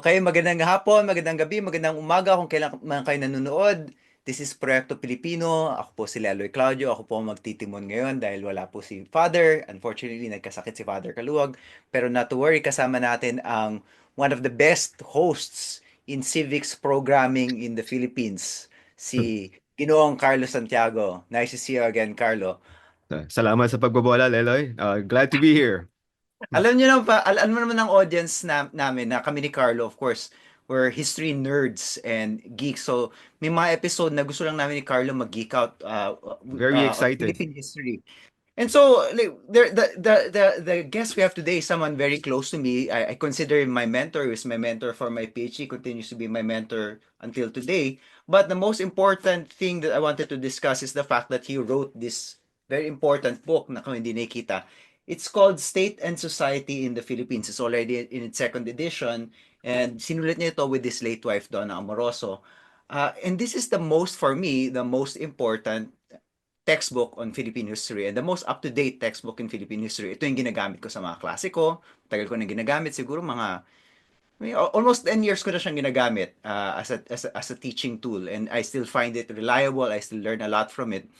Okay, magandang hapon, magandang gabi, magandang umaga kung kailan man kayo nanonood. This is Proyekto Pilipino. Ako po si Leloy Claudio. Ako po ang magtitimon ngayon dahil wala po si Father. Unfortunately, nagkasakit si Father Kaluwag. Pero not to worry, kasama natin ang one of the best hosts in civics programming in the Philippines, si Ginoong Carlo Santiago. Nice to see you again, Carlo. Salamat sa pagbobola, Leloy. Glad to be here. Alam niyo na ba, alam mo naman ng audience namin na kami ni Carlo, of course, we're history nerds and geeks. So, may mga episode na gusto lang namin ni Carlo mag-geek out Very on excited. Philippine history. And so, like, the guest we have today is someone very close to me. I consider him my mentor. He was my mentor for my PhD, continues to be my mentor until today. But the most important thing that I wanted to discuss is the fact that he wrote this very important book na kung hindi nakita. It's called State and Society in the Philippines. It's already in its second edition. And sinulat niya ito with his late wife, Donna Amoroso. And this is the most, for me, the most important textbook on Philippine history and the most up-to-date textbook in Philippine history. Ito yung ginagamit ko sa mga klase ko. Tagal ko na ginagamit. Siguro mga almost 10 years ko na siyang ginagamit as a teaching tool. And I still find it reliable. I still learn a lot from it.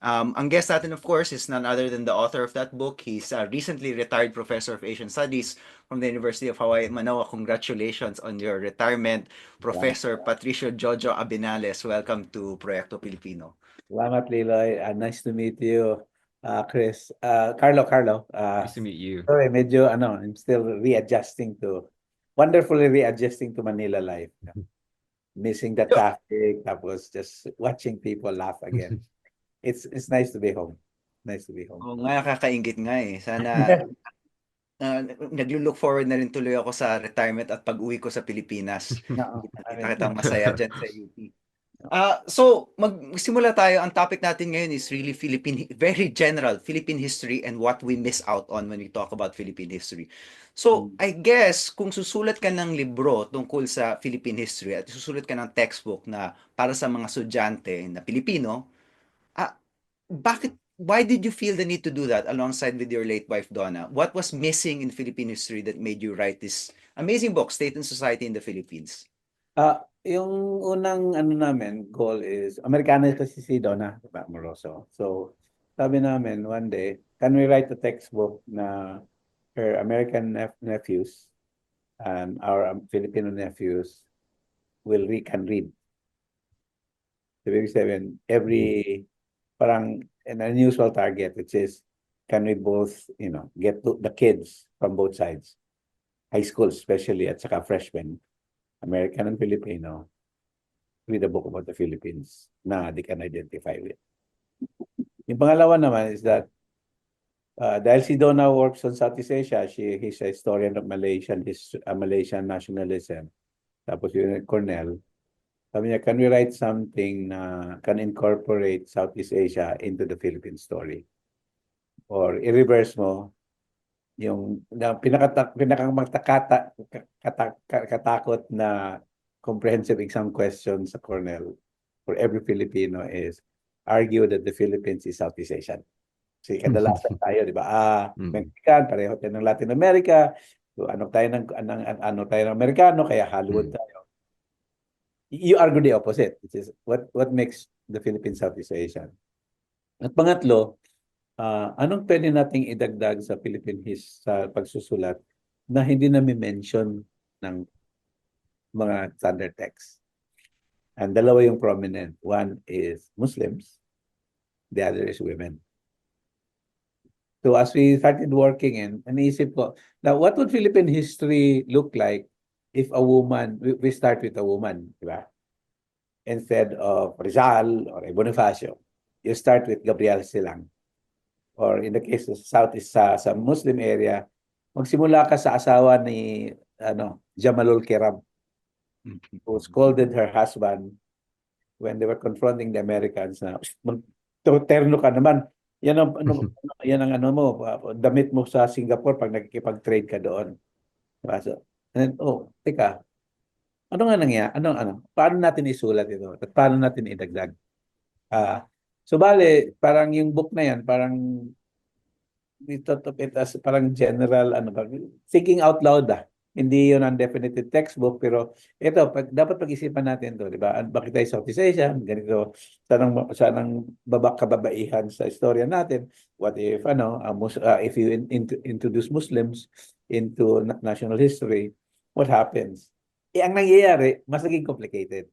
Ang guest natin, of course, is none other than the author of that book. He's a recently retired professor of Asian Studies from the University of Hawaii, Manoa. Congratulations on your retirement, Salamat, Professor Patricio Jojo Abinales. Welcome to Proyekto Pilipino. salamat Liloy. Nice to meet you, Chris. Carlo. Nice to meet you. Sorry, medyo I'm still wonderfully readjusting to Manila life. Missing the traffic, tapos just watching people laugh again. It's nice to be home. Nice to be home. Oo nga, kakaingit nga eh. Sana naglo-look forward na rin tuloy ako sa retirement at pag-uwi ko sa Pilipinas. Oo, Kita kitang masaya dyan sa UP. So, magsimula tayo. Ang topic natin ngayon is really very general, Philippine history and what we miss out on when we talk about Philippine history. So, I guess, kung susulat ka ng libro tungkol sa Philippine history at susulat ka ng textbook na para sa mga estudyante na Pilipino, ah, why did you feel the need to do that alongside with your late wife, Donna? What was missing in Philippine history that made you write this amazing book, State and Society in the Philippines? Yung unang namin goal is, Amerikano kasi si Donna, diba, Moroso. So, sabi namin one day, can we write a textbook na her American nephews and our Filipino nephews can read. So, ibig sabihin, parang an unusual target, which is, can we both, get to the kids from both sides, high school especially, at saka freshmen, American and Filipino, read a book about the Philippines na they can identify with. Yung pangalawa naman is that dahil si Donna works on Southeast Asia, he's a historian of Malaysian nationalism. Tapos yun Cornell. Sabi niya, can we write something na can incorporate Southeast Asia into the Philippine story? Or i-reverse mo, yung katakot na comprehensive exam question sa Cornell for every Filipino is argue that the Philippines is Southeast Asian. Kasi kadalasan tayo, di ba? Mexican, pareho tayo ng Latin America. So, ano tayo ng Amerikano, kaya Hollywood tayo. You argue the opposite, which is what makes the Philippines Southeast Asian. At pangatlo, anong pwede nating idagdag sa sa pagsusulat na hindi namin mention ng mga standard texts? And dalawa yung prominent. One is Muslims, the other is women. So as we started working naisip ko, now what would Philippine history look like if we start with a woman, di ba? Instead of Rizal or Bonifacio, you start with Gabriel Silang. Or in the case of Southeast sa Muslim area, magsimula ka sa asawa ni Jamalul Kiram, who scolded her husband when they were confronting the Americans na terno ka naman. Yan ang mo, damit mo sa Singapore pag nagkikipag-trade ka doon. Diba? So, teka, ano nga nangyari? Paano natin isulat ito? At paano natin idagdag? So bale, parang yung book na yan, parang we thought of it as parang general, thinking out loud hindi yun ang definitive textbook, pero ito, dapat pag-isipan natin to, di ba? Bakit tayo Southeast Asian? Ganito, sanang kababaihan sa istorya natin. What if, if you introduce Muslims into national history, what happens? Ang nangyayari, mas naging complicated.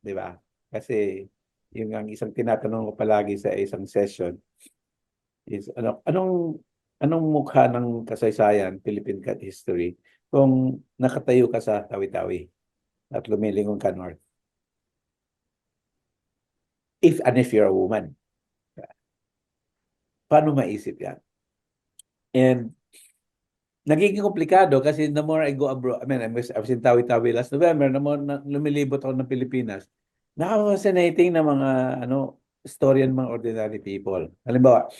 Di ba? Kasi yung ang isang tinatanong ko palagi sa isang session is anong mukha ng kasaysayan, Philippine cat history, kung nakatayo ka sa Tawi-Tawi at lumilingon ka north. If you're a woman. Paano maisip yan? And nagiging komplikado kasi the more I go abroad, I was in Tawi-Tawi last November, the more lumilibot ako ng Pilipinas, nakaka-fascinating na mga storya ng mga ordinary people. Halimbawa,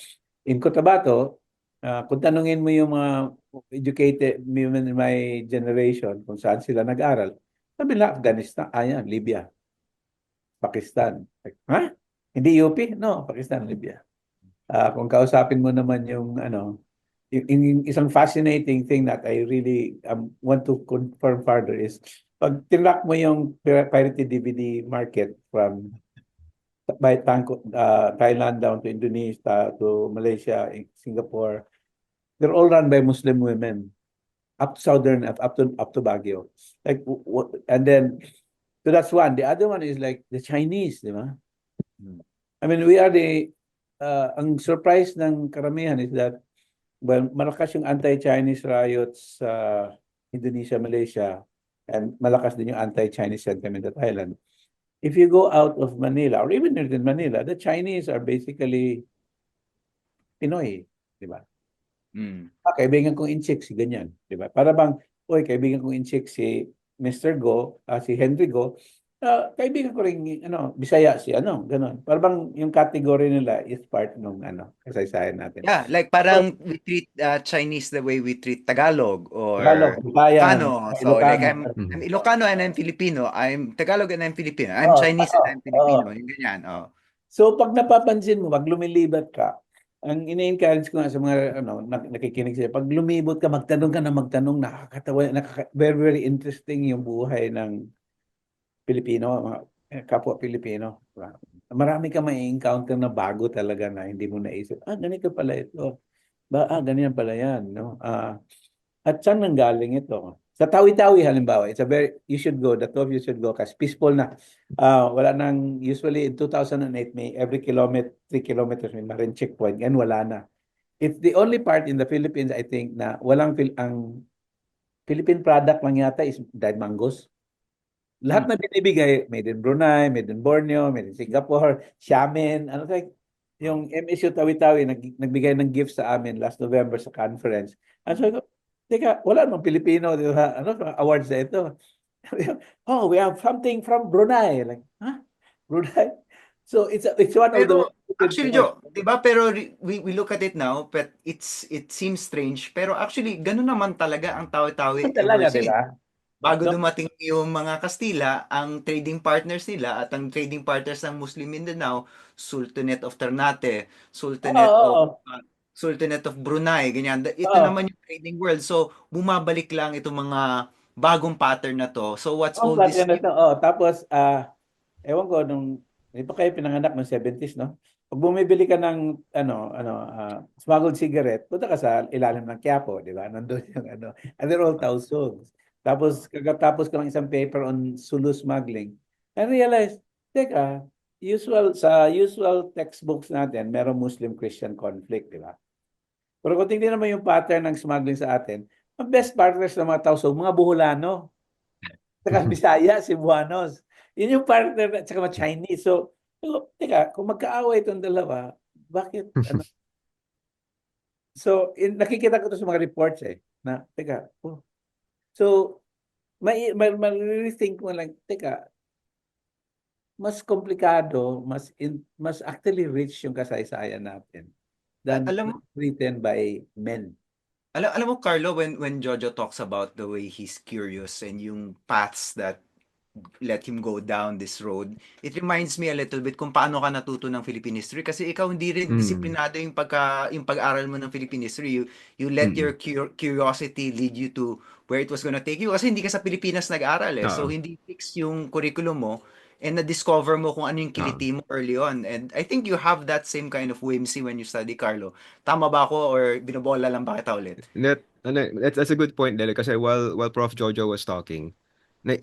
in Cotabato, kung tanungin mo yung mga educated my generation kung saan sila nag-aral, sabi nila Afghanistan, Libya, Pakistan. Ha? Hindi UP? No, Pakistan, Libya. Kung kausapin mo naman yung yung isang fascinating thing that I really want to confirm further is pag tinrack mo yung pirated DVD market from Thailand down to Indonesia to Malaysia, Singapore, they're all run by Muslim women up to Baguio. And then so that's one. The other one is like the Chinese, di ba? We are ang surprise ng karamihan is that malakas yung anti-Chinese riots sa Indonesia, Malaysia, and malakas din yung anti-Chinese sentiment sa Thailand. If you go out of Manila, or even in Manila, the Chinese are basically Pinoy, di ba? Kaibigan kong inchik si ganyan, di ba? Para bang, kaibigan kong inchik si Mr. Go, si Henry Go, kaibigan ko rin, Bisaya si ganun. Para bang yung category nila is part ng kasaysayan natin. Yeah, like parang we treat Chinese the way we treat Tagalog or Tagalog, Bisayan, Ilocano. So like Ilocano. I'm Ilocano and I'm Filipino. I'm Tagalog and I'm Filipino. I'm Oo, Chinese and I'm Filipino. oo. Yung ganyan. Oh. So pag napapansin mo, pag lumilibat ka, ang ina-encourage ko nga sa mga nakikinig sila, pag lumibot ka, magtanong ka na magtanong, nakakatawa, very, very interesting yung buhay ng Pilipino, mga kapwa Pilipino. Marami ka may encounter na bago talaga na hindi mo naisip. Ganito pala ito. Ganyan pala yan. No? At saan nanggaling ito? Sa Tawi-Tawi halimbawa, you should go, the two of you should go kasi peaceful na. Wala nang, usually in 2008, may every 3 kilometers may marine checkpoint, and wala na. It's the only part in the Philippines, I think, na ang Philippine product lang yata is dried mangoes. Lahat na binibigay, made in Brunei, made in Borneo, made in Singapore, Xiamen, yung MSU Tawi-Tawi nagbigay ng gift sa amin last November sa conference. And so, teka, wala namang Pilipino, di ba? Awards na ito. We have something from Brunei. Like, Brunei? So it's one of the... Actually, Joe, di ba? Pero we look at it now, but it seems strange. Pero actually, ganun naman talaga ang Tawi-Tawi ever Talaga, di since. ba? Bago dumating yung mga Kastila, ang trading partners nila at ang trading partners ng Muslim Mindanao, Sultanate of Ternate, Sultanate of Brunei, ganyan. Ito naman yung trading world. So, bumabalik lang itong mga bagong pattern na to. So, what's all this? Tapos, ewan ko, hindi pa kayo pinanganak ng 70s, no? Pag bumibili ka ng smuggled cigarette, punta ka sa ilalim ng Quiapo, di ba? Nandun yung and they're all Tausug. Tapos, kagatapos ko ng isang paper on Sulu smuggling, and realize, teka, sa usual textbooks natin, merong Muslim-Christian conflict, di ba? Pero kung tingnan naman yung pattern ng smuggling sa atin, ang best partners ng mga Tausug, mga Buholano, saka Bisaya, Cebuanos. Yun yung partner at saka mga Chinese. So, teka, kung magkaaway itong dalawa, bakit? So, nakikita ko to sa mga reports na, teka, so, ma-rethink mo lang, teka, mas komplikado, mas actually rich yung kasaysayan natin than written by men. Alam mo, Carlo, when Jojo talks about the way he's curious and yung paths that let him go down this road. It reminds me a little bit kung paano ka natuto ng Philippine history kasi ikaw hindi rin Mm. disiplinado yung pag-aral mo ng Philippine history. You let Mm. your curiosity lead you to where it was gonna take you kasi hindi ka sa Pilipinas nag-aral eh. So Oo. hindi fix yung curriculum mo and na-discover mo kung ano yung Oo. kiliti mo early on. And I think you have that same kind of whimsy when you study, Carlo. Tama ba ako or binobola lang ba kita ulit? That's a good point, Lele, kasi while Prof. Jojo was talking, na,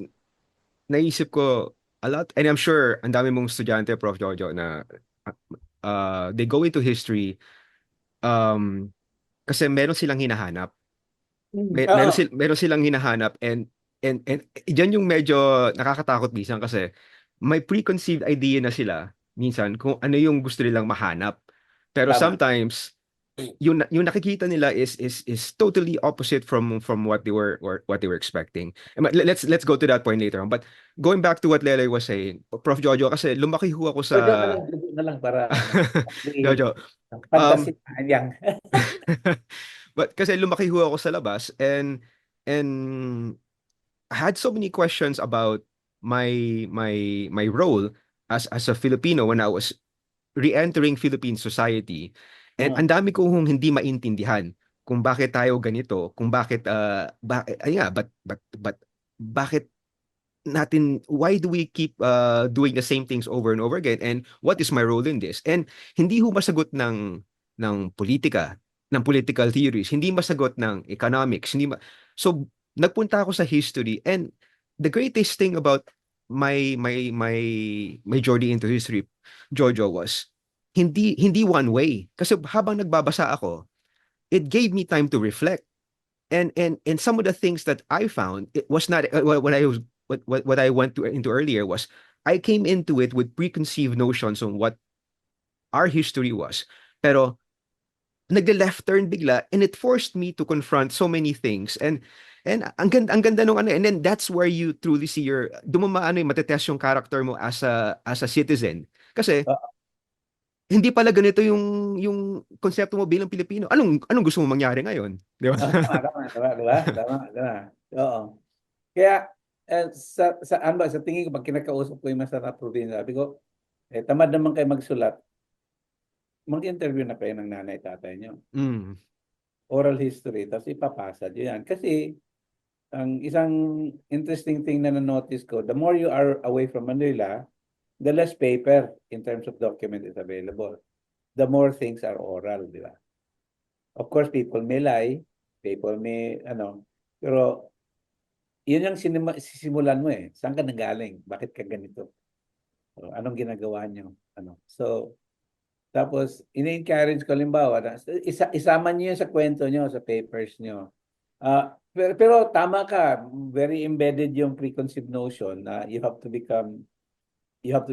naisip ko a lot, and I'm sure ang dami mong estudyante, Prof. Jojo, na they go into history um, kasi meron silang hinahanap. Oo. Meron silang hinahanap, and diyan yung medyo nakakatakot minsan kasi may preconceived idea na sila minsan kung ano yung gusto nilang mahanap. Pero Tama. sometimes yung nakikita nila is totally opposite from what they were expecting. Let's go to that point later on. But going back to what Lele was saying, Prof. Jojo, kasi lumaki ho ako sa Jojo na lang para ano. Actually, Jojo. Um, fantasy yan. but kasi lumaki ho ako sa labas, and I had so many questions about my role as a Filipino when I was re-entering Philippine society. And ang dami kong hindi maintindihan kung bakit tayo ganito, kung bakit ay nga, but bakit why do we keep doing the same things over and over again, and what is my role in this? And hindi ho masagot ng politika, ng political theories, hindi masagot ng economics, hindi so nagpunta ako sa history, and the greatest thing about my journey into history, Jojo, was hindi one way, kasi habang nagbabasa ako, it gave me time to reflect. And some of the things that I found, it was not what I was what I went into earlier was I came into it with preconceived notions on what our history was. Pero nagle-left turn bigla, and it forced me to confront so many things, and ang ganda nung ano, and then that's where you truly see your dumamaano yung matetest yung character mo as a citizen, kasi hindi pala ganito yung konsepto mo bilang Pilipino. Anong gusto mo mangyari ngayon, di ba? Tama, di ba? Oo. Kaya, sa tingin ko, pag kinakausap ko yung masarap probinsya, sabi ko, tamad naman kayo magsulat, mag-interview na kayo ng nanay, tatay nyo. Mm. Oral history, tapos ipapasa nyo yan. Kasi, ang isang interesting thing na na-notice ko, the more you are away from Manila, the less paper in terms of document is available. The more things are oral, di ba? Of course, people may lie, people may, pero yun yung sisimulan mo eh. Saan ka nagaling? Bakit ka ganito? Anong ginagawa nyo? So, tapos, ini-encourage ko, limbawa, isama niyo yun sa kwento nyo, sa papers nyo. Pero tama ka, very embedded yung preconceived notion na you have to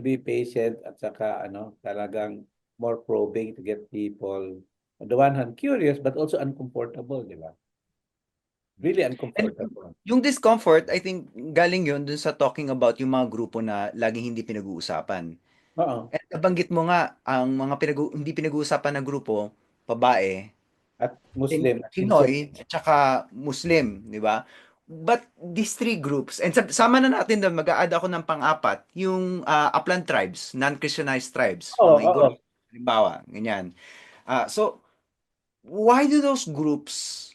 be patient at saka, talagang more probing to get people, on the one hand, curious, but also uncomfortable, di ba? Really And uncomfortable. yung discomfort, I think galing yun dun sa talking about yung mga grupo na laging hindi pinag-uusapan. Oo. At nabanggit mo nga, ang mga hindi pinag-uusapan na grupo, babae, At Muslim, at Pinoy, at saka Muslim, di ba? But these three groups, and sama na natin doon, mag-a-add ako ng pang-apat, yung upland tribes, non-Christianized tribes, Oo, mga oo. Igorot, halimbawa, ganyan. So, why do those groups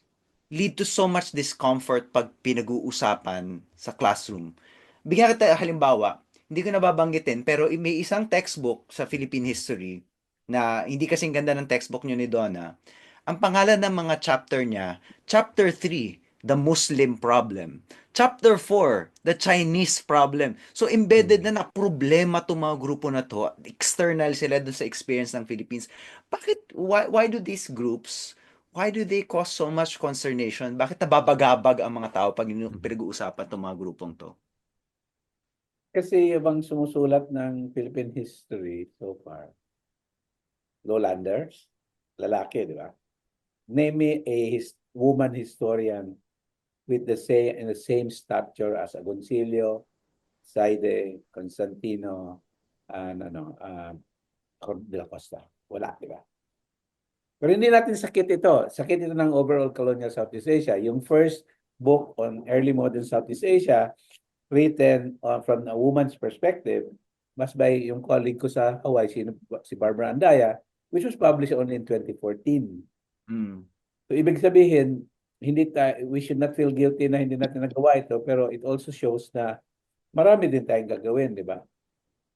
lead to so much discomfort pag pinag-uusapan sa classroom? Bigyan kita halimbawa, hindi ko nababanggitin, pero may isang textbook sa Philippine history na hindi kasing ganda ng textbook nyo ni Donna. Ang pangalan ng mga chapter niya, Chapter 3, The Muslim Problem. Chapter 4, The Chinese Problem. So embedded na problema itong mga grupo na to. External sila dun sa experience ng Philippines. Why do these groups, why do they cause so much consternation? Bakit nababagabag ang mga tao pag pinag-uusapan itong mga grupong to? Kasi yung sumusulat ng Philippine history so far, lowlanders, lalaki, di ba? Name me a woman historian with the same stature as Agoncillo, Saide, Constantino, and de la Costa. Wala, di ba? Pero hindi natin sakit ito. Sakit ito ng overall colonial Southeast Asia. Yung first book on early modern Southeast Asia, written from a woman's perspective, mas by yung colleague ko sa Hawaii, si Barbara Andaya, which was published only in 2014. Mm. So ibig sabihin, we should not feel guilty na hindi natin nagawa ito, pero it also shows na marami din tayong gagawin, di ba?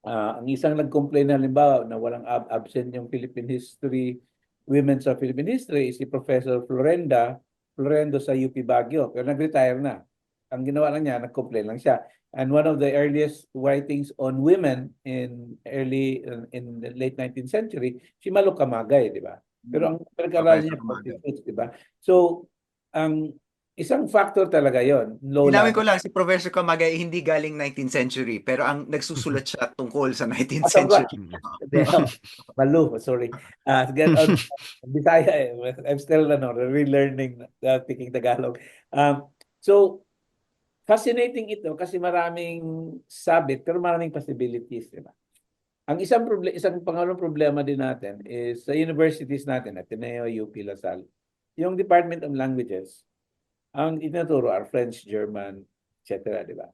Ang isang nag-complain halimbawa na walang absent yung Philippine history, women sa Philippine history, is si Professor Florendo sa UP Baguio, pero nag-retire na. Ang ginawa lang niya, nag-complain lang siya. And one of the earliest writings on women in the late 19th century, si Malu Kamagay, di ba? Pero ang pinag-aralan niya, Professor Kamagay. di ba? So, ang isang factor talaga yon, Linawin Lola. ko lang, si Professor Kamagay hindi galing 19th century, pero ang nagsusulat siya tungkol sa 19th Sobra. century. Malu, sorry. Get on Bisaya eh. I'm still relearning speaking Tagalog. So fascinating ito kasi maraming sabit pero maraming possibilities, di ba? Ang isang pangalawang problema din natin is sa universities natin, Ateneo, UP, LaSalle, yung Department of Languages, ang itinuturo are French, German, etc., di ba?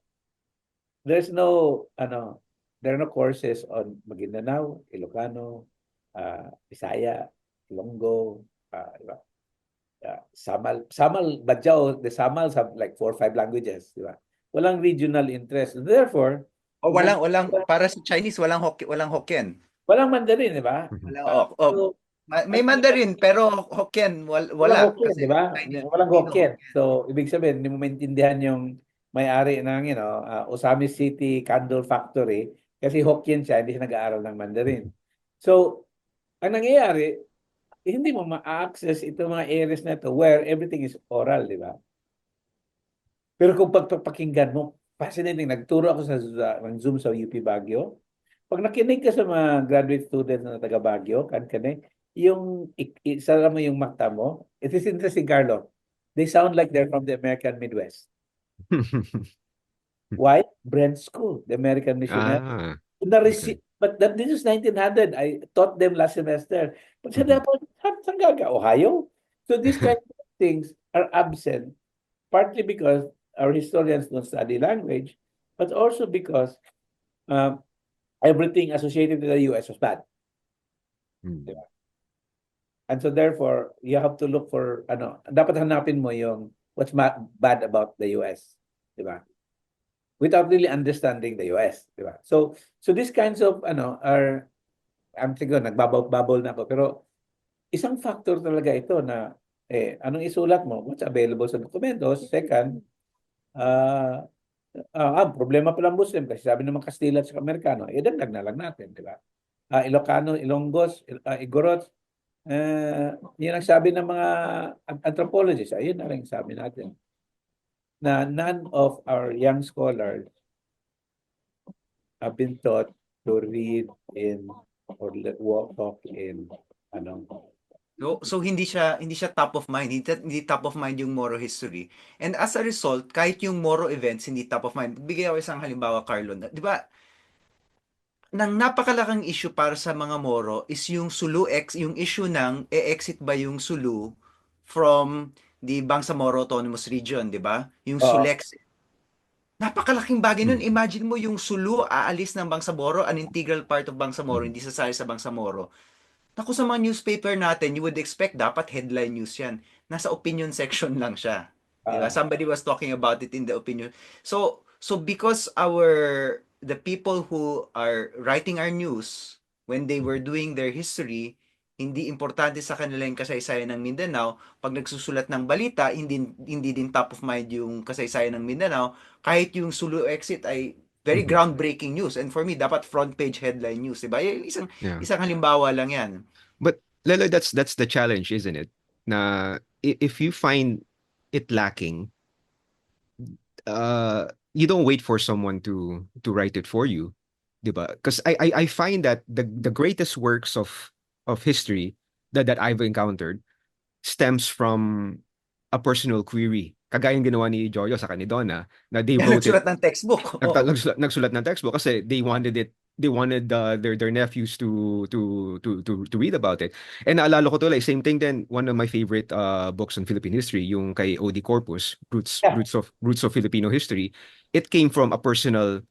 There are no courses on Maguindanao, Ilocano, Bisaya, Ilonggo, di ba? Samal, Badjao, the Samals have like 4 or 5 languages, di ba? Walang regional interest. Therefore, O walang para sa Chinese walang Hokkien. walang Mandarin, di ba? So, May Mandarin pero Hokkien walang wala Hokkien, kasi di ba? Chinese Walang Filipino. Hokkien. So, ibig sabihin, hindi mo maintindihan yung may-ari ng, Osamis City Candle Factory kasi Hokkien siya, hindi siya nag-aaral ng Mandarin. So, ang nangyayari, hindi mo ma-access itong mga areas na ito where everything is oral, di ba? Pero kung pagpapakinggan mo, fascinating. Nagturo ako ng Zoom sa UP Baguio. Pag nakinig ka sa mga graduate students na taga Baguio, yung isara mo yung mata mo, it is interesting, Carlo. They sound like they're from the American Midwest. Why? Brent School, the American missionary. Okay. But this is 1900. I taught them last semester. But said, saan gaga? Ohio? So these kind of things are absent, partly because our historians don't study language, but also because everything associated with the US was bad. And so therefore, you have to look for, dapat hanapin mo yung what's bad about the US. Di ba? Without really understanding the US, di ba? So these kinds of are, I'm siguro nagbabol na ako, pero isang factor talaga ito na anong isulat mo, what's available sa documentos. Second, problema pa lang Muslim kasi sabi ng mga Kastila at Amerikano, dagdag na lang natin, di ba? Ilocano, Ilonggos, Igorots, yun ang sabi ng mga anthropologists, ayun na rin sabi natin, na none of our young scholars have been taught to read in or talk in So hindi siya top of mind, hindi top of mind yung Moro history. And as a result, kahit yung Moro events hindi top of mind. Bigyan ako isang halimbawa, Carlo. 'Di ba? Nang napakalaking issue para sa mga Moro is yung yung issue ng exit ba yung Sulu from the Bangsamoro Autonomous Region, 'di ba? Yung Sulex. Napakalaking bagay nun. Imagine mo yung Sulu aalis ng Bangsamoro, an integral part of Bangsamoro, hindi sasali sa Bangsamoro. Naku, sa mga newspaper natin, you would expect dapat headline news yan. Nasa opinion section lang siya. Diba? Somebody was talking about it in the opinion. So because the people who are writing our news, when they were doing their history, hindi importante sa kanila yung kasaysayan ng Mindanao. Pag nagsusulat ng balita, hindi din top of mind yung kasaysayan ng Mindanao. Kahit yung Sulu exit ay very groundbreaking news. And for me, dapat front page headline news, diba? Isang halimbawa lang yan. But Lelo, that's the challenge, isn't it? Na if you find it lacking, you don't wait for someone to write it for you, diba? Because I find that the greatest works of history that I've encountered stems from a personal query. Kagaya yung ginawa ni Jojo sa Canidona na they wrote Nagsulat ng textbook. nagsulat ng textbook kasi they wanted it they wanted their nephews to read about it. And naalala ko tuloy, same thing then, one of my favorite books on Philippine history, yung kay O.D. Corpus, Yeah. Roots of Filipino History. It came from a personal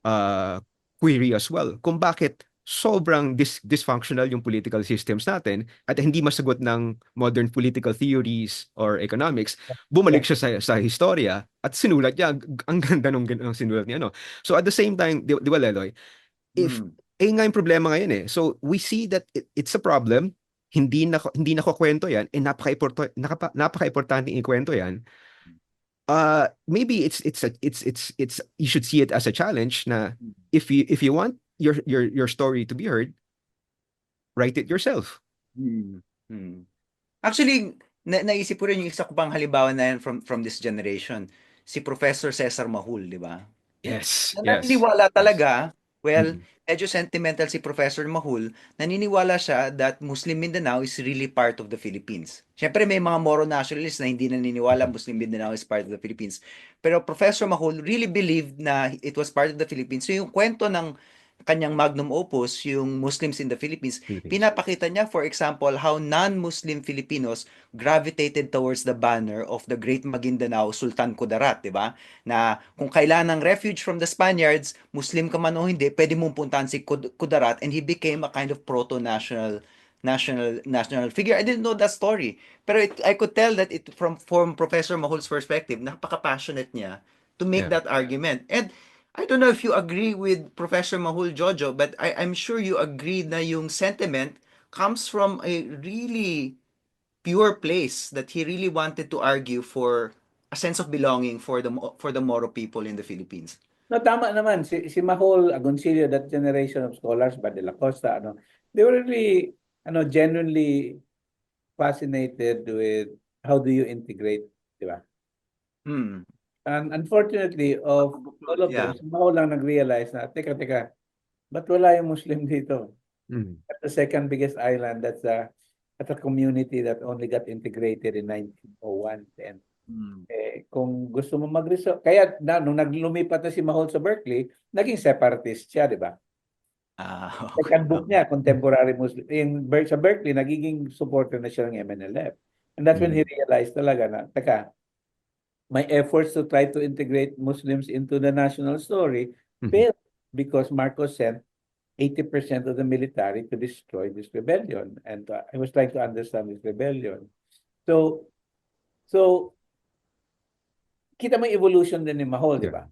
uh, query as well kung bakit sobrang dysfunctional yung political systems natin at hindi masagot ng modern political theories or economics. Yeah. Bumalik siya sa historia at sinulat niya. Ang ganda ng sinulat niya, no? So at the same time, di ba, Leloy, if Mm. nga yung problema ngayon eh. So we see that it's a problem. Hindi nakukwento yan, and napaka-importante ikwento yan. Maybe it's you should see it as a challenge na if you want your story to be heard, write it yourself. Mm. Mm. Actually, naisip ko rin yung isa ko pang halimbawa na yan from this generation, si Professor Cesar Mahul, di ba? Yes, Na yes. naniniwala talaga, well, Mhm. medyo sentimental si Professor Mahul, naniniwala siya that Muslim Mindanao is really part of the Philippines. Siyempre may mga Moro nationalists na hindi naniniwala Muslim Mindanao is part of the Philippines. Pero Professor Mahul really believed na it was part of the Philippines. So yung kwento ng kanyang magnum opus, yung Muslims in the Philippines, Philippines. pinapakita niya, for example, how non-Muslim Filipinos gravitated towards the banner of the Great Maguindanao Sultan Kudarat, di ba? Na kung kailangan ng refuge from the Spaniards, Muslim ka man o hindi, pwede mong puntahan si Kudarat, and he became a kind of proto-national national figure. I didn't know that story. Pero I could tell that it from Professor Mahul's perspective, napaka-passionate niya to make Yeah. that argument. And I don't know if you agree with Professor Mahul, Jojo, but I'm sure you agree na yung sentiment comes from a really pure place that he really wanted to argue for a sense of belonging for the Moro people in the Philippines. No, tama naman. Si Mahol, Agoncillo, that generation of scholars, ba de la Costa, they were really, genuinely fascinated with how do you integrate, di ba? Hmm. And unfortunately, of all of them, Yeah. si Mahol lang nag-realize na, teka, ba't wala yung Muslim dito? Mhm. At the second biggest island, that's a community that only got integrated in 1901. And Hmm. kung gusto mo mag-resort, kaya nung naglumipat na si Mahol sa Berkeley, naging separatist siya, di ba? Okay. Second book niya, Contemporary Muslim. Sa Berkeley, nagiging supporter na siya ng MNLF. And that's when he realized talaga na, teka, my efforts to try to integrate Muslims into the national story Mhm. failed because Marcos sent 80% of the military to destroy this rebellion. And I was trying to understand this rebellion. So, kita mo yung evolution din ni Mahol, di Yeah. ba?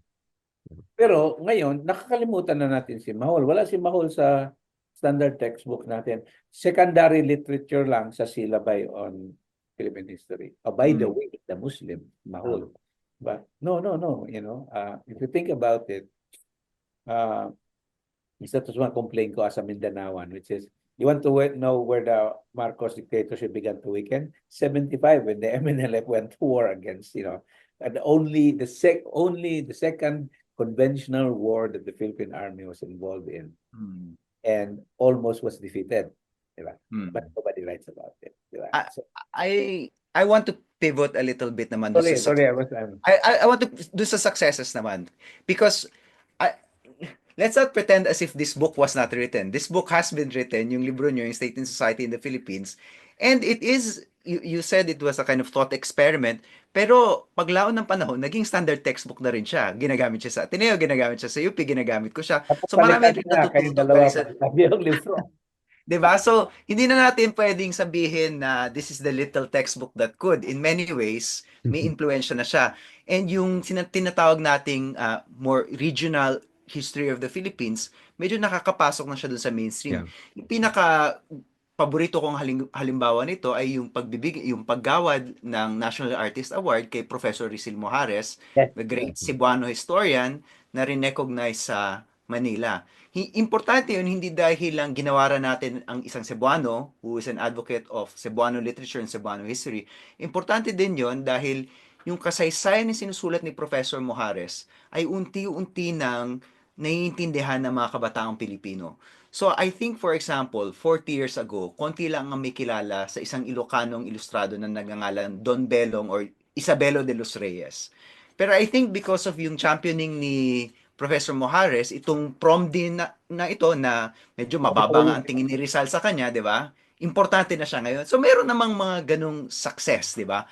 Pero ngayon, nakakalimutan na natin si Mahol. Wala si Mahol sa standard textbook natin. Secondary literature lang sa syllabi on Philippine history. Oh, by the way, the Muslim, Mahol. But no. If you think about it, isa to sa mga complaint ko as a Mindanaoan, which is, you want to know where the Marcos dictatorship began to weaken? 75, when the MNLF went to war against, and only the second conventional war that the Philippine Army was involved in, Hmm. and almost was defeated. Diba? Hmm. But nobody writes about it. Diba? I, So, I want to pivot a little bit naman dun sa sorry, I want to do sa successes naman, because I, let's not pretend as if this book was not written. This book has been written, yung libro nyo, yung State and Society in the Philippines, and it is, you said it was a kind of thought experiment, pero paglaon ng panahon, naging standard textbook na rin siya. Ginagamit siya sa Ateneo, ginagamit siya sa UP, ginagamit ko siya. So marami palitan rin na kayong natututo dalawa pwede sa, pagsabi ang libro. 'di ba? So, hindi na natin pwedeng sabihin na this is the little textbook that could. In many ways, may influensya na siya. And yung tinatawag nating more regional history of the Philippines, medyo nakakapasok na siya dun sa mainstream. Yeah. Yung pinaka paborito kong halimbawa nito ay yung paggawad ng National Artist Award kay Professor Risil Mojares, Yes. the great Cebuano historian na rin-recognize sa Manila. Importante yun, hindi dahil lang ginawaran natin ang isang Cebuano who is an advocate of Cebuano literature and Cebuano history. Importante din yon dahil yung kasaysayan na sinusulat ni Professor Mojares ay unti-unti nang naiintindihan ng mga kabataang Pilipino. So I think, for example, 40 years ago, konti lang ang may kilala sa isang Ilocanong ilustrado na nagngangalan Don Belong or Isabelo de los Reyes. Pero I think because of yung championing ni Professor Mojares, itong prom din na ito na medyo mababa nga ang tingin ni Rizal sa kanya, 'di ba? Importante na siya ngayon. So meron namang mga ganong success, 'di ba?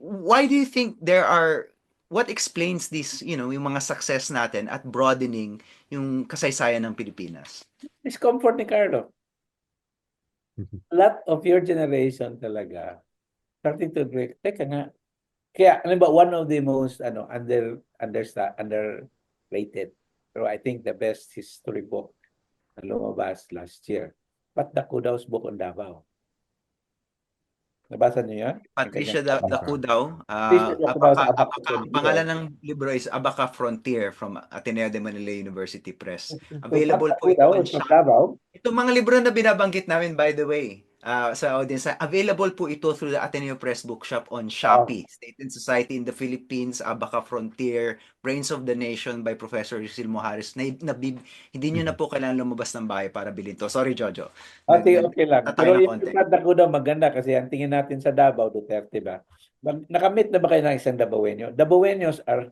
Why do you think there are what explains this, yung mga success natin at broadening yung kasaysayan ng Pilipinas? Discomfort ni Carlo. A lot of your generation talaga starting to break. Teka nga. Kaya, alam ba, one of the most underrated, pero I think the best history book na lumabas last year, Pat Dacudao's book on Davao. Nabasa niyo yan? Patricia Dacu daw, Patricia Dacu sa Abaca ang pangalan ng libro is Abaca Frontier from Ateneo de Manila University Press. So, Pat Available po ito Dacudaw on from Shopee. Davao. Itong mga libro na binabanggit namin, by the way, sa audience, available po ito through the Ateneo Press Bookshop on Shopee. State and Society in the Philippines, Abaca Frontier, Brains of the Nation by Professor Rizal Mojares. Hindi nyo na po kailangan lumabas ng bahay para bilhin to. Sorry, Jojo. Okay, okay lang. Tatay Pero ng yung konti. Pat Dacudaw maganda kasi ang tingin natin sa Davao, Duterte ba? Nakamit na ba kayo ng isang Davaoenyo? Davaoenyos are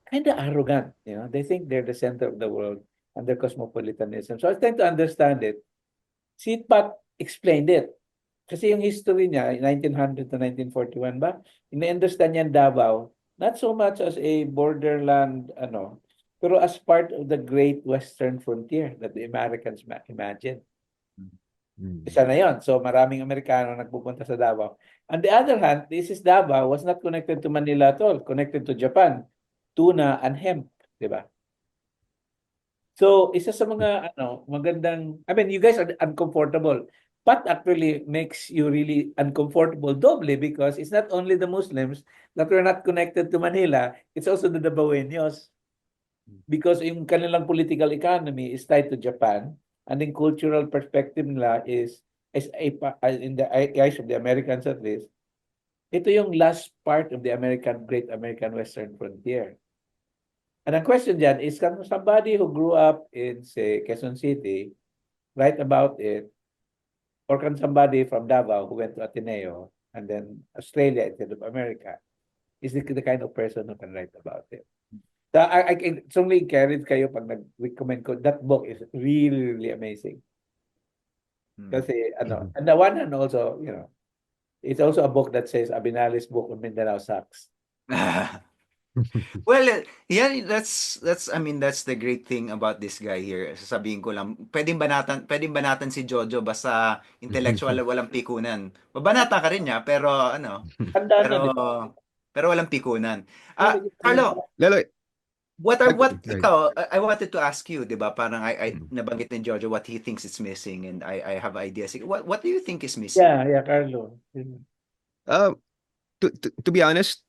kind of arrogant, They think they're the center of the world and their cosmopolitanism. So I was trying to understand it. Si Pat explained it. Kasi yung history niya, 1900 to 1941 ba? Ina-understand niya Davao, not so much as a borderland, pero as part of the great western frontier that the Americans imagined. Isa na yun. So maraming Amerikano nagpupunta sa Davao. On the other hand, this is Davao was not connected to Manila at all, connected to Japan, tuna and hemp, di ba? So, isa sa mga magandang, I mean, you guys are uncomfortable. But actually makes you really uncomfortable doubly because it's not only the Muslims that were not connected to Manila, it's also the Davaoenos. Because yung kanilang political economy is tied to Japan, and in cultural perspective nila is in the eyes of the Americans at least, ito yung last part of the Great American Western Frontier. And the question dyan is, can somebody who grew up in, say, Quezon City write about it? Or can somebody from Davao who went to Ateneo and then Australia instead of America is the kind of person who can write about it? So I can strongly encourage kayo pag nag-recommend ko, that book is really, really amazing. Kasi, and the one hand also, it's also a book that says Abinales book on Mindanao sucks. Well, yeah, that's the great thing about this guy here. Sasabihin ko lang, pwedeng banatan si Jojo basta intellectual walang pikunan. Babanata ka rin niya, pero Tanda na, pero di ba? pero walang pikunan. Carlo, Lalo, what Right. ikaw, I wanted to ask you, 'di ba? Parang I nabanggit ni Jojo what he thinks is missing and I have ideas. What do you think is missing? Yeah, Carlo. To be honest,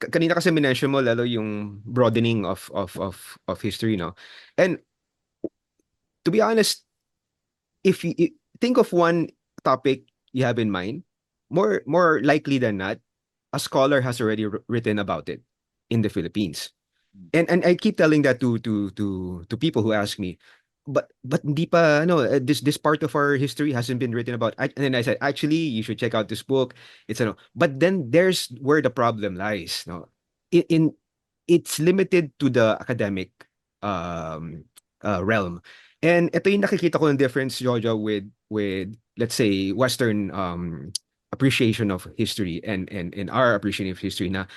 kanina kasi minention mo lalo yung broadening of history, no? And to be honest, if you think of one topic you have in mind, more likely than not, a scholar has already written about it in the Philippines. And I keep telling that to people who ask me, but hindi pa this part of our history hasn't been written about. And then I said, actually, you should check out this book. But then there's where the problem lies. No, in it's limited to the academic realm. And ito yung nakikita ko ng difference, Jojo, with let's say Western appreciation of history and our appreciation of history na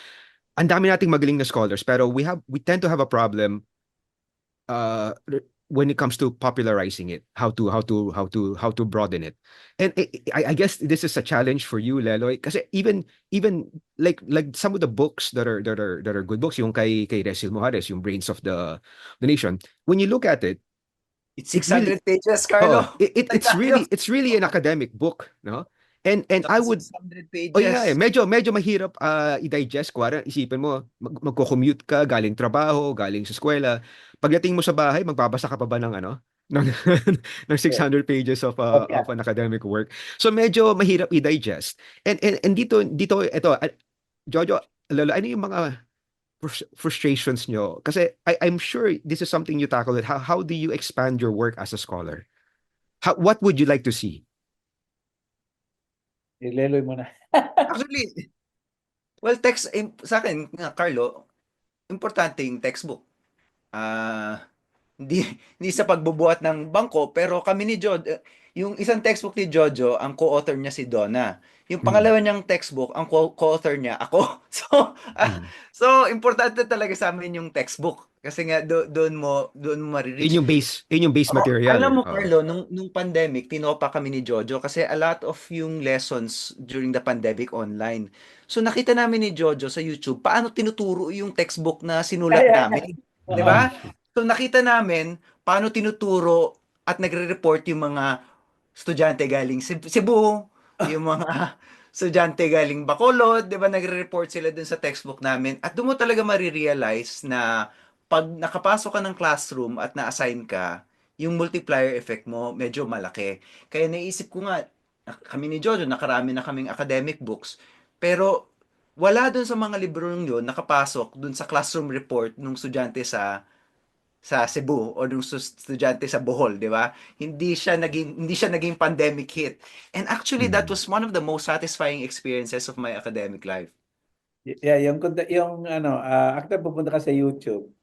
ang dami nating magaling na scholars pero we tend to have a problem uh when it comes to popularizing it, how to broaden it. And I guess this is a challenge for you, Leloy, kasi even like some of the books that are good books, yung kay Rizal Mojares, yung Brains of the Nation, when you look at it, It's it really 600 pages, Carlo. it's really an academic book, no? And I would 600 Oh yeah, pages. medyo mahirap i-digest. Kuwari, isipin mo, magko-commute ka galing trabaho, galing sa eskwela. Pagdating mo sa bahay, magbabasa ka pa ba ng ng ng 600 pages of an academic work. So medyo mahirap i-digest. And dito ito Jojo, lalo ano yung mga frustrations nyo? Kasi I'm sure this is something you tackle. How do you expand your work as a scholar? What would you like to see? Ileloy mo na. Actually, well, sa akin, Carlo, importante yung textbook. Ah, hindi hindi sa pagbubuhat ng bangko, pero kami ni yung isang textbook ni Jojo, ang co-author niya si Donna. Yung Mm. pangalawa niyang textbook, ang co-author niya ako. Ah, Mm. so importante talaga sa amin yung textbook kasi nga doon mo marireach. Yun yung base Oh, material alam eh. mo, Oo. Carlo, nung pandemic, tinopa kami ni Jojo kasi a lot of yung lessons during the pandemic online. So nakita namin ni Jojo sa YouTube paano tinuturo yung textbook na sinulat Kaya, namin. 'Di oo. ba? So nakita namin paano tinuturo at nagre-report yung mga estudyante galing Cebu, yung mga estudyante galing Bacolod, 'di ba nagre-report sila dun sa textbook namin. At doon mo talaga marirealize na pag nakapasok ka ng classroom at na-assign ka, yung multiplier effect mo medyo malaki. Kaya naisip ko nga, kami ni Jojo, nakarami na kaming academic books, pero wala dun sa mga libro yun nakapasok dun sa classroom report nung estudyante sa Cebu o nung estudyante sa Bohol, di ba? Hindi siya naging pandemic hit. And actually that Mm. was one of the most satisfying experiences of my academic life. Yeah, yung ano, after pupunta ka sa YouTube,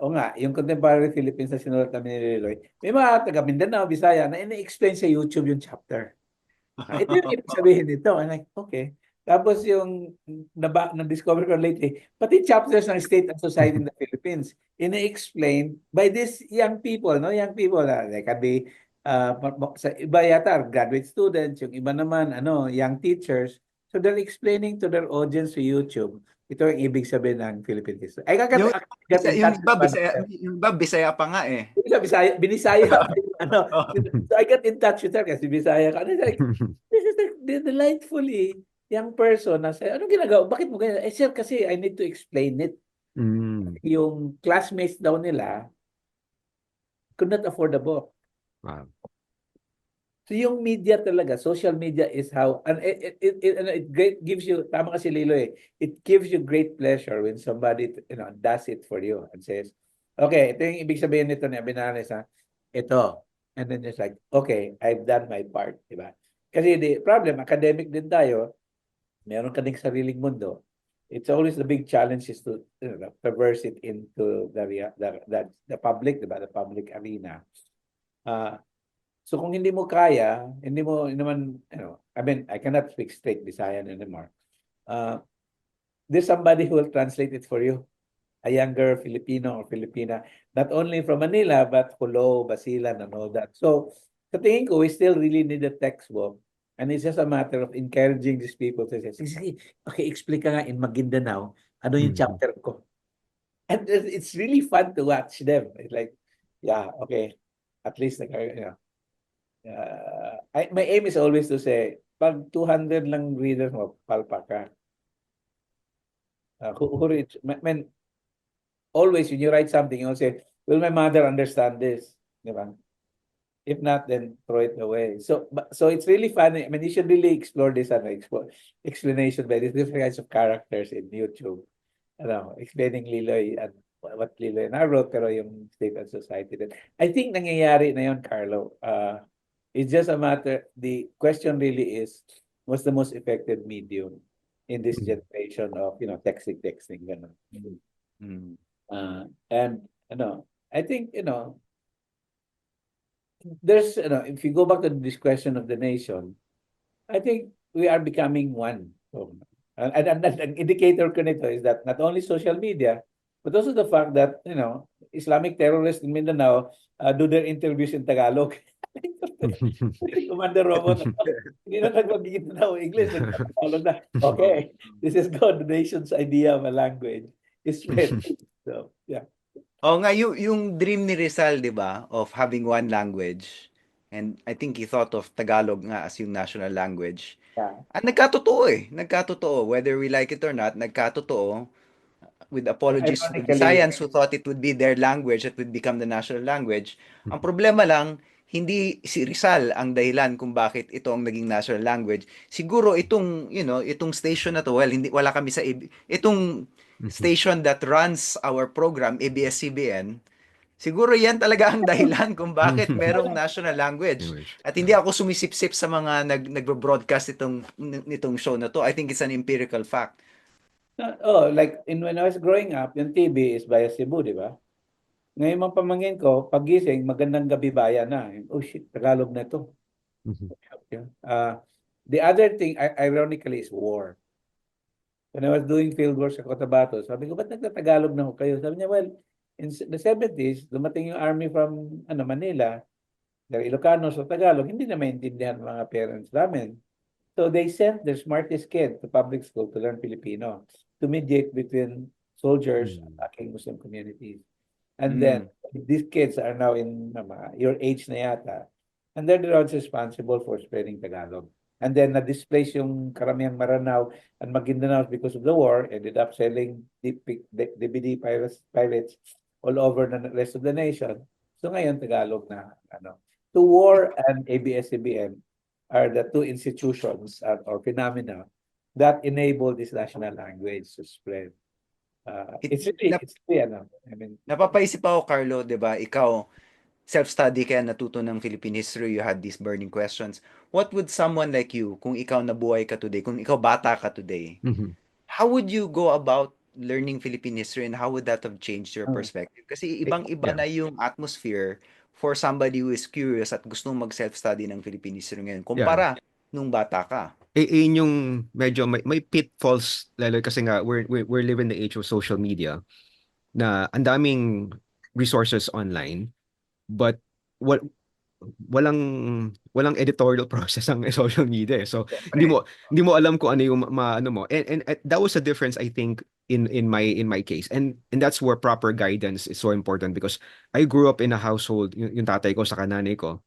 o nga, yung Contemporary Philippines na sinulat namin ni Liloy, may mga taga Mindanao, Bisaya na ini-explain sa YouTube yung chapter. Ito yung ibig sabihin nito. I'm like, okay. Tapos yung na-discover ko lately, pati chapters ng State and Society in the Philippines, ini-explain by these young people, no? Young people, they can be, sa iba yata, graduate students, yung iba naman, young teachers. So they're explaining to their audience sa YouTube, ito yung ibig sabihin ng Philippine history. Yung I got in touch with one of them. yung iba Bisaya pa nga eh. Yung sa Bisaya, binisaya pa yung ano. So I got in touch with her kasi Bisaya ka. And it's like, this is like delightfully young person na say, anong ginagawa? Bakit mo ganyan? Eh sir, kasi I need to explain it. Mm. Yung classmates daw nila could not afford the book. Wow. So yung media talaga, social media is how, and it gives you, tama kasi Lilo it gives you great pleasure when somebody, does it for you and says, okay, ito yung ibig sabihin nito ni Abinanes, ha? Ito. And then it's like, okay, I've done my part, di ba? Kasi the problem, academic din tayo, meron ka ding sariling mundo. It's always the big challenge is to traverse it into the public, di ba? The public arena. So kung hindi mo kaya, hindi mo naman, I mean, I cannot speak straight Visayan anymore. There's somebody who will translate it for you. A younger Filipino or Filipina, not only from Manila, but Jolo, Basilan, and all that. So, sa tingin ko, we still really need a textbook. And it's just a matter of encouraging these people to say, sige, paki-explain ka nga in Maguindanao, ano yung Mm. chapter ko. And it's really fun to watch them. It's like, yeah, okay. At least, my aim is always to say, pag 200 lang readers mo, palpa ka. Always when you write something, you'll say, will my mother understand this? Diba? If not, then throw it away. So it's really funny. I mean, you should really explore this and explore explanation by these different kinds of characters in YouTube. Explaining Liloy and what Liloy na wrote, pero yung State and Society din. I think nangyayari na yun, Carlo. It's just a matter, the question really is, what's the most effective medium in this generation of, texting, ganun. Mm. And, I think, there's, if you go back to this question of the nation, I think we are becoming one. So, and an indicator ko nito is that not only social media, but also the fact that, Islamic terrorists in Mindanao do their interviews in Tagalog. Commander Robot, hindi na nagpagigit na English. Nagtagalog na. Okay, this is God, the nation's idea of a language is spread. So, yeah. Oo nga, yung dream ni Rizal, di ba, of having one language, and I think he thought of Tagalog nga as yung national language. Yeah. At nagkatotoo eh, nagkatotoo. Whether we like it or not, nagkatotoo. With apologies to the Ironically, Visayans who thought it would be their language that would become the national language. Ang problema lang, hindi si Rizal ang dahilan kung bakit ito ang naging national language. Siguro itong station na to, well, wala kami sa itong station that runs our program, ABS-CBN, siguro yan talaga ang dahilan kung bakit merong national language. English. At hindi ako sumisip-sip sa mga nagbo-broadcast nitong show na to. I think it's an empirical fact. like when I was growing up, yung TV is via Cebu, di ba? Ngayon mga pamangkin ko, pagising, magandang gabi bayan na. Oh shit, Tagalog na to. Mhm. Yeah. The other thing, ironically, is war. When I was doing field work sa Cotabato, sabi ko, ba't nagtatagalog na ho kayo? Sabi niya, well, in the 70s, dumating yung army from Manila, the Ilocanos o Tagalog, hindi na maintindihan ng mga parents namin. So they sent their smartest kid to public school to learn Filipino, to mediate between soldiers Mm. attacking Muslim communities. And then Mm. these kids are now in your age na yata. And they're the ones responsible for spreading Tagalog. And then na-displace yung karamihang Maranao and Maguindanao because of the war, ended up selling DVD pirates all over the rest of the nation. So ngayon Tagalog na ano. So war and ABS-CBN are the two institutions or phenomena that enable this national language to spread. It, It's really, ano, I mean, napapaisip ako, Carlo, 'di ba? Ikaw, self-study kaya natuto ng Philippine history, you had these burning questions. What would someone like you, kung ikaw nabuhay ka today, kung ikaw bata ka today, Mhm. how would you go about learning Philippine history and how would that have changed your uh, perspective? Kasi ibang-iba Yeah. na yung atmosphere for somebody who is curious at gustong mag-self-study ng Philippine history ngayon Yeah. kumpara nung bata ka. Yun yung medyo may pitfalls lalo kasi nga we're living in the age of social media na ang daming resources online but what walang walang editorial process ang social media eh. So Siyempre. hindi mo alam kung ano yung ano mo. And that was a difference I think in my case. And that's where proper guidance is so important because I grew up in a household yung tatay ko sa nanay ko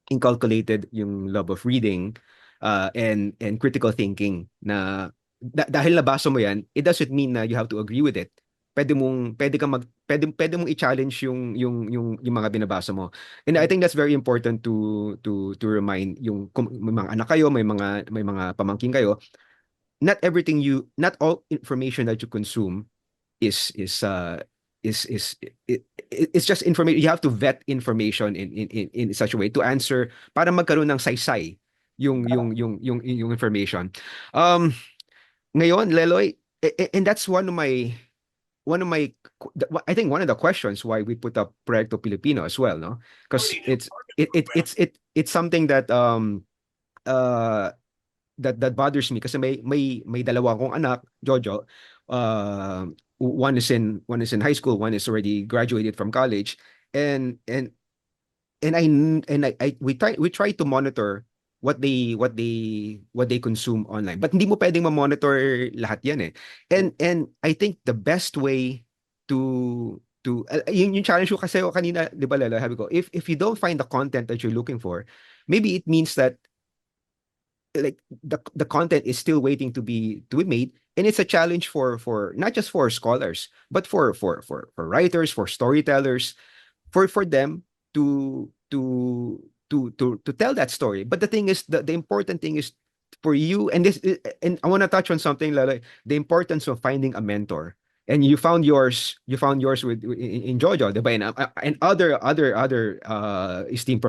inculcated yung love of reading and critical thinking na dahil nabasa mo yan, it doesn't mean na you have to agree with it. Pwede mong i-challenge yung mga binabasa mo. And I think that's very important to remind yung kung may mga anak kayo, may mga pamangkin kayo, not all information that you consume is is uh is it's just information. You have to vet information in such a way to answer para magkaroon ng saysay yung information. Um Ngayon, Leloy, and that's I think one of the questions why we put up Proyecto Filipino as well, no? Because it's something that uh that bothers me kasi may dalawa akong anak, Jojo. One is in high school, one is already graduated from college, and and and I we try to monitor what they consume online. But hindi mo pwedeng ma-monitor lahat 'yan eh. And I think the best way yung challenge ko kasi ako kanina, 'di ba Lala, sabi ko, if you don't find the content that you're looking for, maybe it means that like the content is still waiting to be made, and it's a challenge for not just for scholars but for writers, for storytellers, for them to tell that story. But the thing is, the important thing is for you, and I want to touch on something like the importance of finding a mentor. And you found yours in Jojo, diba? And other esteemed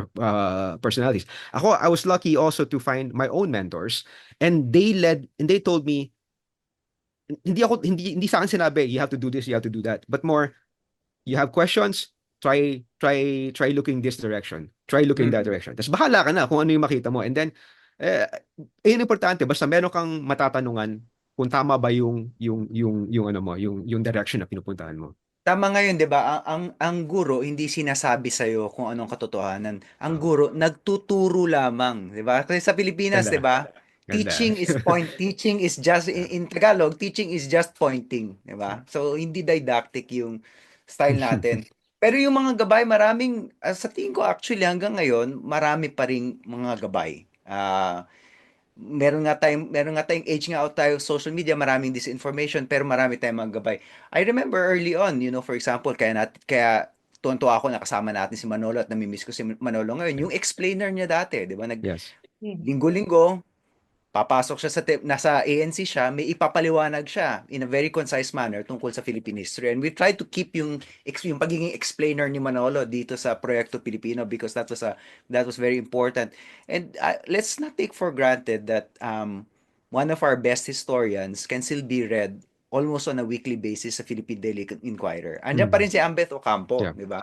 personalities. I was lucky also to find my own mentors, and they told me, hindi sa akin sinabi you have to do this, you have to do that, but more, you have questions, try looking this direction, try looking that Mm. direction. Tapos bahala ka na kung ano yung makita mo. And then eh, yun importante, basta meron kang matatanungan kung tama ba yung ano mo, yung direction na pinupuntahan mo. Tama ngayon, 'di ba? Ang guro hindi sinasabi sa kung anong katotohanan. Ang Oh, guro nagtuturo lamang, 'di ba? Kasi sa Pilipinas, 'di ganda. ba? Ganda. Teaching is just in Tagalog, teaching is just pointing, 'di ba? So hindi didactic yung style natin. Pero yung mga gabay, maraming sa tingin ko actually hanggang ngayon, marami pa ring mga gabay. Meron nga tayong age nga out tayo social media, maraming disinformation pero marami tayong mga gabay. I remember early on, for example, kaya tuwan-tuwa ako nakasama natin si Manolo at nami-miss ko si Manolo ngayon. Yung explainer niya dati, 'di ba? Yes. Linggo-linggo, papasok siya nasa ANC siya, may ipapaliwanag siya in a very concise manner tungkol sa Philippine history. And we try to keep yung pagiging explainer ni Manolo dito sa Proyekto Pilipino because that was very important. And let's not take for granted that one of our best historians can still be read almost on a weekly basis sa Philippine Daily Inquirer. Andiyan pa rin si Ambeth Ocampo, Yeah. di ba?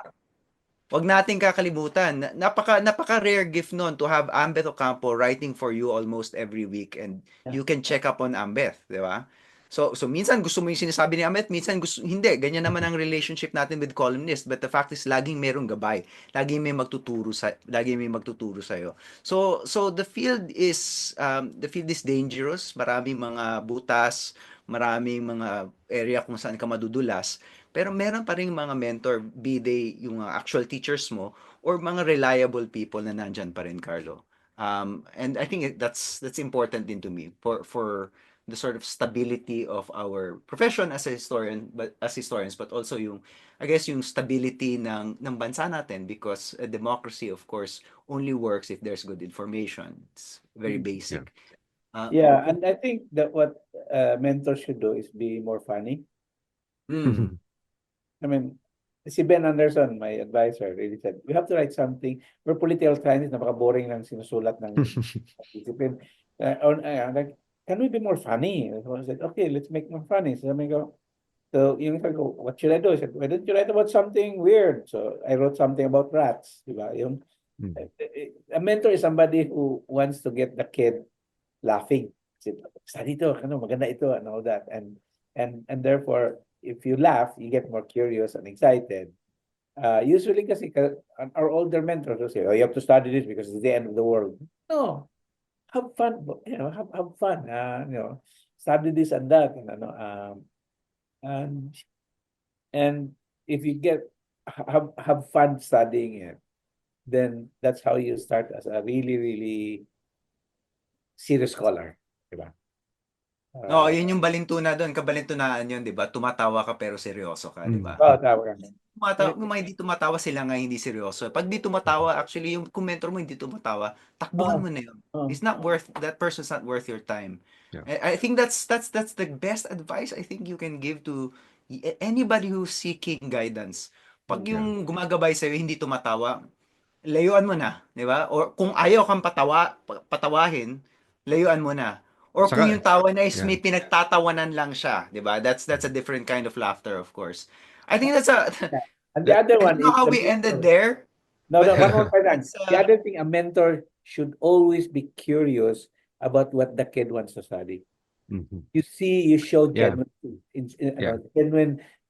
Wag nating kakalimutan, napaka rare gift noon to have Ambeth Ocampo writing for you almost every week, and you can check up on Ambeth, di ba? So minsan gusto mo yung sinasabi ni Ambeth, minsan gusto hindi. Ganyan naman ang relationship natin with columnist, but the fact is laging merong gabay, laging may magtuturo sa iyo. So the field is dangerous, maraming mga butas, maraming mga area kung saan ka madudulas. Pero meron pa ring mga mentor, be they yung actual teachers mo or mga reliable people na nandyan pa rin, Carlo. And I think that's important din to me for the sort of stability of our profession as a historian, but as historians, but also yung I guess yung stability ng bansa natin, because a democracy of course only works if there's good information. It's very basic. Yeah, and I think that what mentors should do is be more funny. Mm. I mean, si Ben Anderson, my advisor, really said, we have to write something. We're political scientists, napaka-boring ng sinusulat ng discipline. Like, can we be more funny? So I said, okay, let's make more funny. So I go, yung iba go, what should I do? I said, why don't you write about something weird? So I wrote something about rats. Diba? A mentor is somebody who wants to get the kid laughing. Said, study ito, maganda ito, and all that. And therefore, if you laugh, you get more curious and excited. Usually kasi our older mentors will say, oh, you have to study this because it's the end of the world. No, have fun, have fun. Study this and that, and if you have fun studying it, then that's how you start as a really, really serious scholar, diba? Oo, yun yung balintuna doon, kabalintunaan yun, 'di ba? Tumatawa ka pero seryoso ka, 'di ba? Tama ka. Kung mga hindi tumatawa sila nga hindi seryoso. Pag di tumatawa, actually yung kung mentor mo hindi tumatawa, takbuhan mo na yun. It's not worth that person's not worth your time. Yeah. I think that's the best advice I think you can give to anybody who's seeking guidance. Pag yung gumagabay sa'yo hindi tumatawa, layuan mo na, 'di ba? Or kung ayaw kang patawahin, layuan mo na. Or kung Saka, yung tawa na is yeah. may pinagtatawanan lang siya, 'di ba? That's a different kind of laughter, of course. I think that's a And the other I one don't know is how the we ended mentor. there, No, but one more time. that's The other thing, a mentor should always be curious about what the kid wants to study. You show Yeah. Yeah.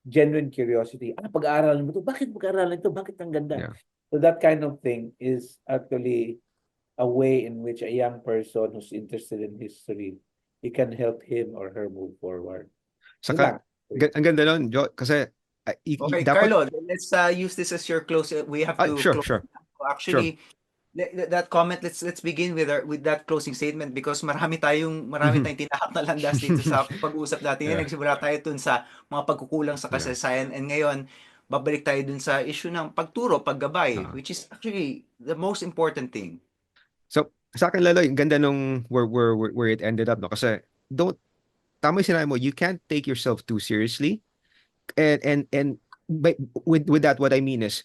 genuine curiosity. Pag-aaralan mo to, bakit pag-aaralan ito? Bakit ang ganda? Yeah. So that kind of thing is actually a way in which a young person who's interested in history, you can help him or her move forward. Saka, ang ganda nun, Jo, kasi okay, dapat, Carlo, let's use this as your close. We have to sure, close. sure. Actually, that comment, let's begin with that closing statement, because marami tayong tinahak na landas dito sa pag-uusap natin. Yeah. Nagsimula tayo dun sa mga pagkukulang sa kasaysayan, and ngayon babalik tayo dun sa issue ng pagturo, paggabay, which is actually the most important thing. So, sa akin, Lalo, yung ganda nung where it ended up, no? Kasi, tama yung sinabi mo, you can't take yourself too seriously. And with that, what I mean is,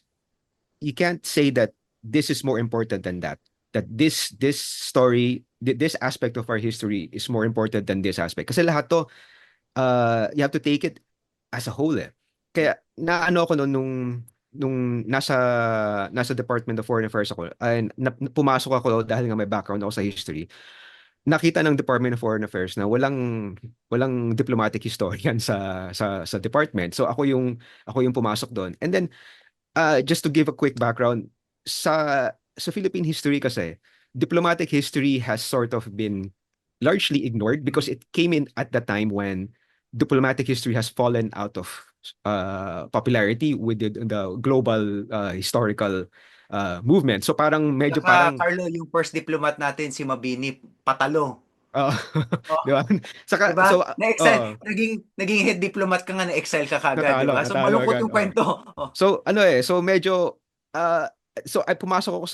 you can't say that this is more important than that. That this story, this aspect of our history is more important than this aspect. Kasi lahat to, you have to take it as a whole. Kaya, naano ako nung nasa Department of Foreign Affairs ako, and pumasok ako dahil nga may background ako sa history. Nakita ng Department of Foreign Affairs na walang diplomatic historian sa department. So ako yung pumasok doon. And then just to give a quick background, sa Philippine history kasi, diplomatic history has sort of been largely ignored because it came in at the time when diplomatic history has fallen out of popularity with the global historical movement. So parang medyo Saka, Carlo, yung first diplomat natin, si Mabini, patalo. Di ba? Saka, Diba? so, Na-excel. Naging head diplomat ka nga, na-excel ka kagad, natalo, diba? So, natalo malungkot agad, yung kwento. So, so medyo, so ay pumasok ako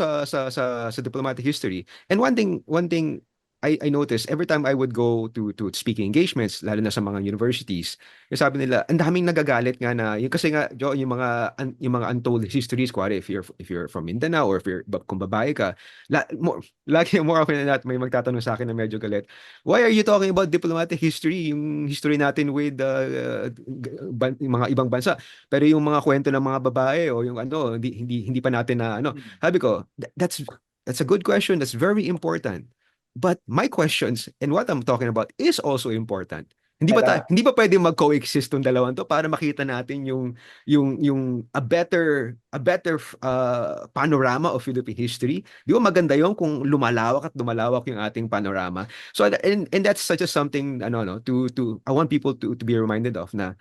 sa diplomatic history. And one thing I noticed every time I would go to speaking engagements, lalo na sa mga universities, yung sabi nila, ang daming nagagalit nga na, yung kasi nga, Jo, yung mga untold histories, kuwari, if you're from Mindanao or if kung babae ka, lagi more often than not, may magtatanong sa akin na medyo galit, why are you talking about diplomatic history? Yung history natin with yung mga ibang bansa. Pero yung mga kwento ng mga babae o yung ano, hindi pa natin na ano. Sabi ko, that's a good question. That's very important. But my questions and what I'm talking about is also important. Tama. Hindi ba pwede mag-coexist tong dalawang to para makita natin yung a better panorama of Philippine history? Di ba maganda yung kung lumalawak yung ating panorama. So and that's such a something ano no to I want people to be reminded of na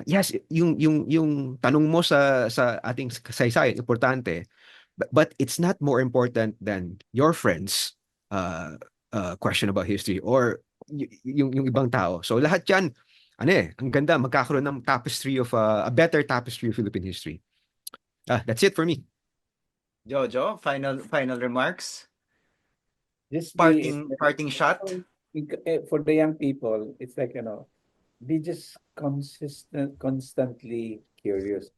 yes, yung tanong mo sa ating kasaysayan importante, but it's not more important than your friends question about history or yung ibang tao. So lahat yan, ang ganda, magkakaroon ng tapestry of a better tapestry of Philippine history. That's it for me. Jojo, final remarks? Just be Parting shot? for the young people, it's like, be just constantly curious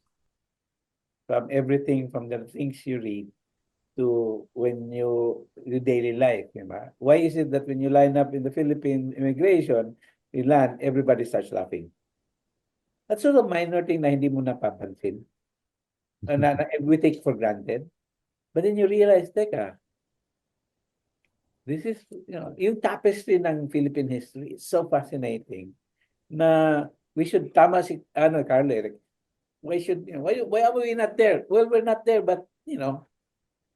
from everything, from the things you read to your daily life, diba? Why is it that when you line up in the Philippine immigration, you land, everybody starts laughing? That's sort of minor thing na hindi mo napapansin. Na we take for granted. But then you realize, teka, this is, yung tapestry ng Philippine history is so fascinating na we should, tama si, Carlo, why are we not there? Well, we're not there, but,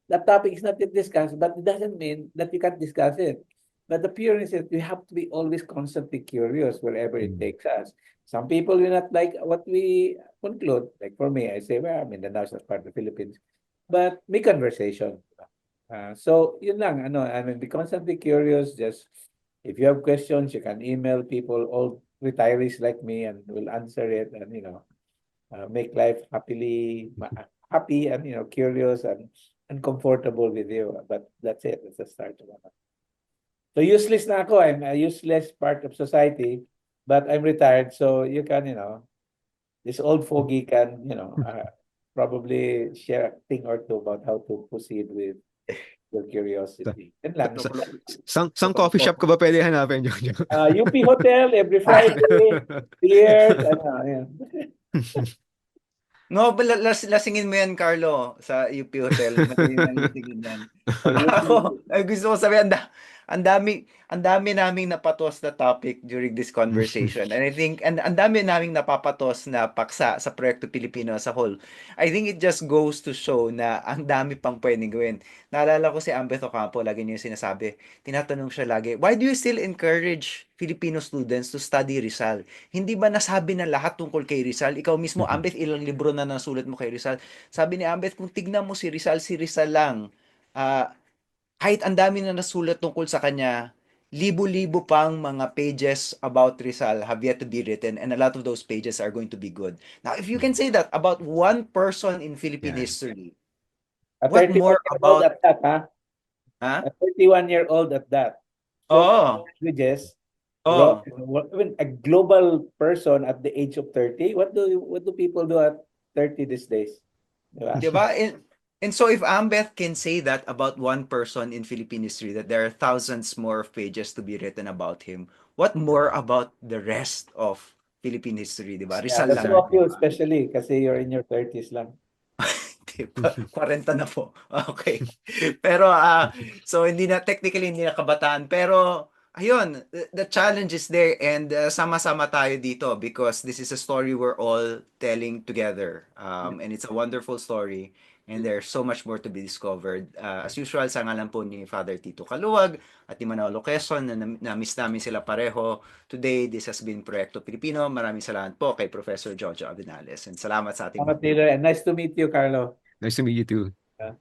that topic is not yet discussed, but it doesn't mean that you can't discuss it. But the purity is that we have to be always constantly curious wherever it takes us. Some people will not like what we conclude. Like for me, I say, well, I'm in the national part of the Philippines. But may conversation. So, yun lang. Be constantly curious. Just, if you have questions, you can email people, all retirees like me, and we'll answer it. And, make life happy and, curious and comfortable with you. But that's it. That's the start. So useless na ako. I'm a useless part of society, but I'm retired. So you can, this old fogey can, probably share a thing or two about how to proceed with your curiosity. Yan lang. Sang coffee shop ka ba pwede hanapin, Jojo? UP Hotel every Friday. Beers. Yan. No, lasingin mo yan, Carlo, sa UP Hotel. Madali nang lasingin yan. Ako, gusto ko sabihin, ang dami naming napatos na topic during this conversation. And I think, and ang dami naming napapatos na paksa sa Proyekto Pilipino as a whole. I think it just goes to show na ang dami pang pwedeng gawin. Naalala ko si Ambeth Ocampo, lagi niya yung sinasabi, tinatanong siya lagi, why do you still encourage Filipino students to study Rizal? Hindi ba nasabi na lahat tungkol kay Rizal? Ikaw mismo, Ambeth, ilang libro na nasulat mo kay Rizal? Sabi ni Ambeth, kung tignan mo si Rizal lang. Kahit ang dami na nasulat tungkol sa kanya, libo-libo pang mga pages about Rizal have yet to be written, and a lot of those pages are going to be good. Now, if you can say that about one person in Philippine history, A what more 31-year-old about... at that, ha? Ha? A 31-year-old at that. Oo. Languages, Oh. even a global person at the age of 30. What do people do at 30 these days? Diba? Diba? And so if Ambeth can say that about one person in Philippine history, that there are thousands more of pages to be written about him, what more about the rest of Philippine history, diba? Rizal That's lang. of you, especially kasi you're in your 30s lang. Diba? 40 na po. Okay. Pero, so technically hindi na kabataan. Pero, ayun, the challenge is there, and sama-sama tayo dito because this is a story we're all telling together. And it's a wonderful story. And there's so much more to be discovered. As usual, sa ngalan po ni Father Tito Caluwag at ni Manolo Quezon, na-miss namin sila pareho. Today, this has been Proyekto Pilipino. Maraming salamat po kay Professor Jojo Abenales. And salamat sa ating Taylor, and nice to meet you, Carlo. Nice to meet you too. Yeah.